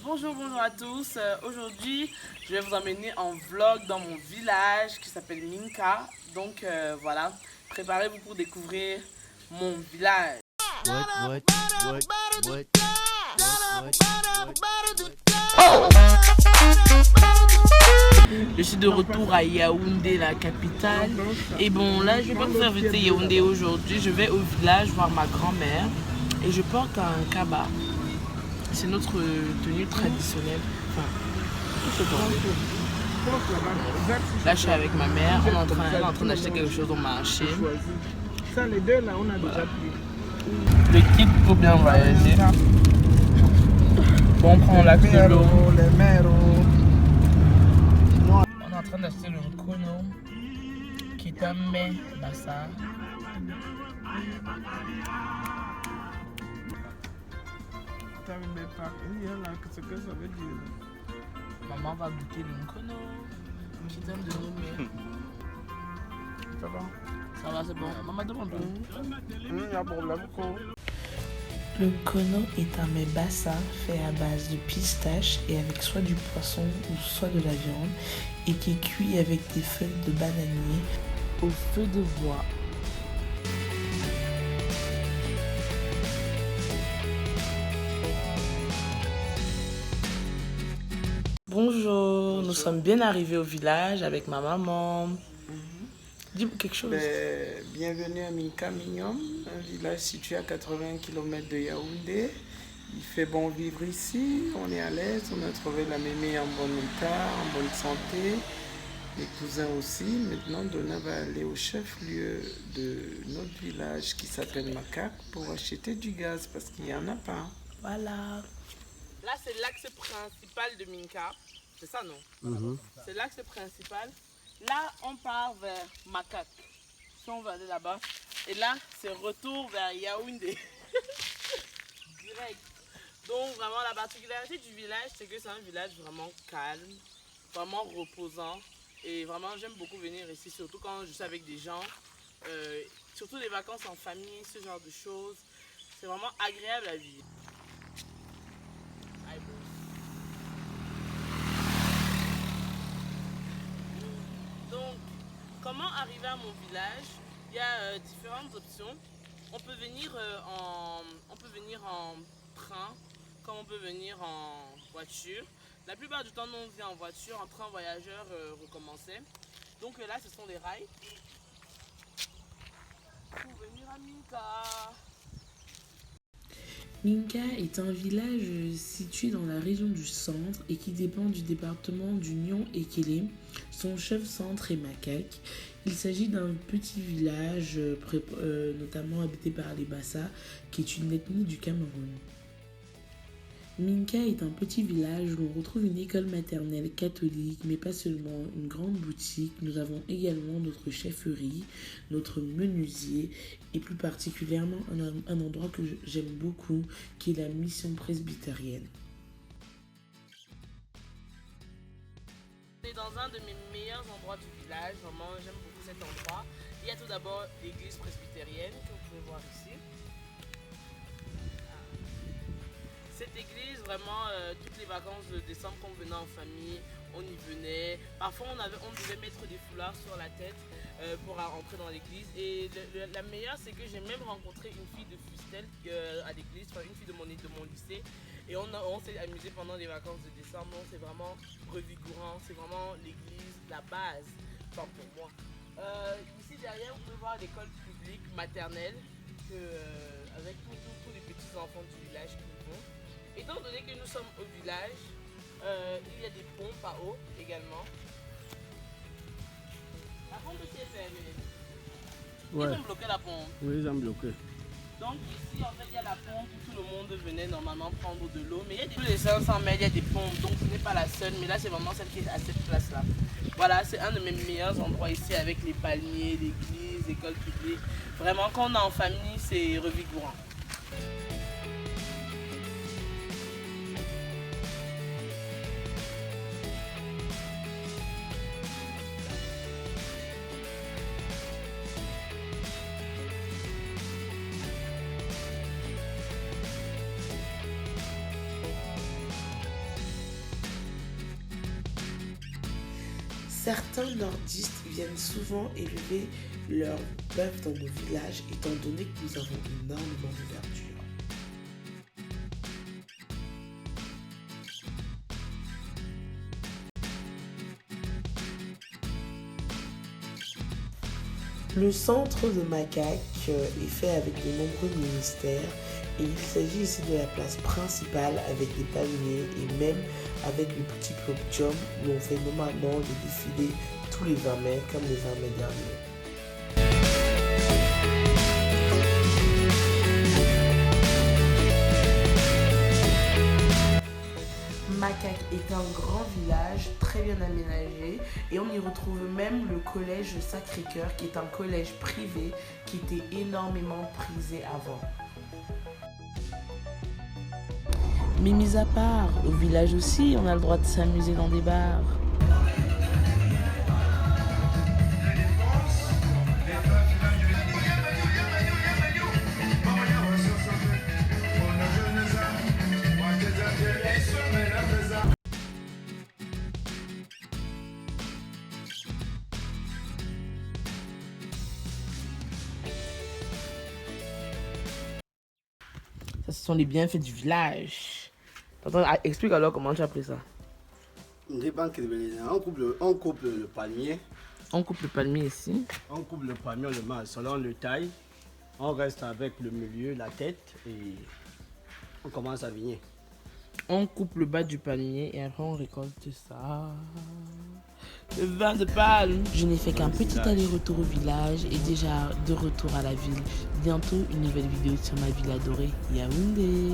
Bonjour à tous. Aujourd'hui, je vais vous emmener en vlog dans mon village qui s'appelle Minka. Donc voilà, préparez-vous pour découvrir mon village. Je suis de retour à Yaoundé, la capitale. Et bon, là, je vais pas vous faire visiter Yaoundé aujourd'hui. Je vais au village voir ma grand-mère et je porte un kaba. C'est notre tenue traditionnelle. Enfin, là, je suis avec ma mère. Elle est en train d'acheter quelque chose au marché. Ça, les deux là, on a déjà pris. Le kit pour bien voyager. Bon, on prend l'axe de l'eau. Les mères. On est en train d'acheter le kono, qui est un mets bassa. Ce que ça veut dire. Maman va goûter le kono, qui est un de nos mets. Ça va? Ça va, c'est bon. Maman demande. Il y a problème quoi? Le kono est un mets bassa fait à base de pistache et avec soit du poisson ou soit de la viande et qui est cuit avec des feuilles de bananier au feu de bois. Bonjour, nous sommes bien arrivés au village avec ma maman. Dis-moi quelque chose. Bienvenue à Minka Mignon, un village situé à 80 km de Yaoundé. Il fait bon vivre ici, on est à l'aise, on a trouvé la mémé en bon état, en bonne santé. Les cousins aussi. Maintenant, Donna va aller au chef-lieu de notre village qui s'appelle Macaque pour acheter du gaz parce qu'il n'y en a pas. Voilà. Là, c'est l'axe principal de Minka. C'est ça, non? C'est l'axe principal. Là, on part vers Macaque. Si on va aller là-bas. Et là, c'est retour vers Yaoundé. Direct. Donc, vraiment, la particularité du village, c'est que c'est un village vraiment calme, vraiment reposant. Et vraiment, j'aime beaucoup venir ici, surtout quand je suis avec des gens. Surtout les vacances en famille, ce genre de choses. C'est vraiment agréable à vivre. Donc, comment arriver à mon village? Il y a différentes options. On peut venir en train, comme on peut venir en voiture. La plupart du temps, nous on vient en voiture, en train voyageur recommençait. Donc là, ce sont les rails pour venir à Minka. Minka est un village situé dans la région du centre et qui dépend du département d'Union et Kélé. Son chef-centre est Macaque. Il s'agit d'un petit village notamment habité par les Bassa, qui est une ethnie du Cameroun. Minka est un petit village où l'on retrouve une école maternelle catholique, mais pas seulement, une grande boutique. Nous avons également notre chefferie, notre menuisier et plus particulièrement un endroit que j'aime beaucoup, qui est la mission presbytérienne. On est dans un de mes meilleurs endroits du village, vraiment j'aime beaucoup cet endroit. Il y a tout d'abord l'église presbytérienne que vous pouvez voir ici. Cette église, vraiment, toutes les vacances de décembre, quand on venait en famille, on y venait. Parfois, on devait mettre des foulards sur la tête pour entrer dans l'église. Et la meilleure, c'est que j'ai même rencontré une fille de Fustel à l'église, enfin une fille de mon lycée. Et on s'est amusé pendant les vacances de décembre. C'est vraiment revigorant, c'est vraiment l'église, la base, enfin pour moi. Ici derrière, vous pouvez voir l'école publique maternelle avec tous les petits enfants du village qui vont. Étant donné que nous sommes au village, il y a des pompes à eau également. La pompe aussi est fermée. Ouais. Ils ont bloqué la pompe. Oui, ils ont bloqué. Donc ici, en fait, il y a la pompe où tout le monde venait normalement prendre de l'eau. Mais il y a tous les 500 mètres, il y a des pompes. Donc ce n'est pas la seule, mais là, c'est vraiment celle qui est à cette place-là. Voilà, c'est un de mes meilleurs endroits ici avec les palmiers, l'église, l'école publique. Vraiment, quand on est en famille, c'est revigorant. Certains nordistes viennent souvent élever leurs bœufs dans nos villages étant donné que nous avons énormément de verdure. Le centre de Makak est fait avec de nombreux ministères et il s'agit ici de la place principale avec des palmiers et même avec le petit podium où on fait normalement les défilés tous les 20 mai comme les 20 mai derniers. Makak est un grand village très bien aménagé et on y retrouve même le collège Sacré-Cœur qui est un collège privé qui était énormément prisé avant. Mais mis à part, au village aussi, on a le droit de s'amuser dans des bars. Ça, ce sont les bienfaits du village. Attends, explique alors comment tu as appelé ça. On coupe le palmier. On coupe le palmier ici. On coupe le palmier, on le met selon le taille. On reste avec le milieu, la tête et on commence à vigner. On coupe le bas du palmier et après on récolte ça. Le vin de palme. Je n'ai fait qu'un petit aller-retour au village et déjà de retour à la ville. Bientôt une nouvelle vidéo sur ma ville adorée, Yaoundé.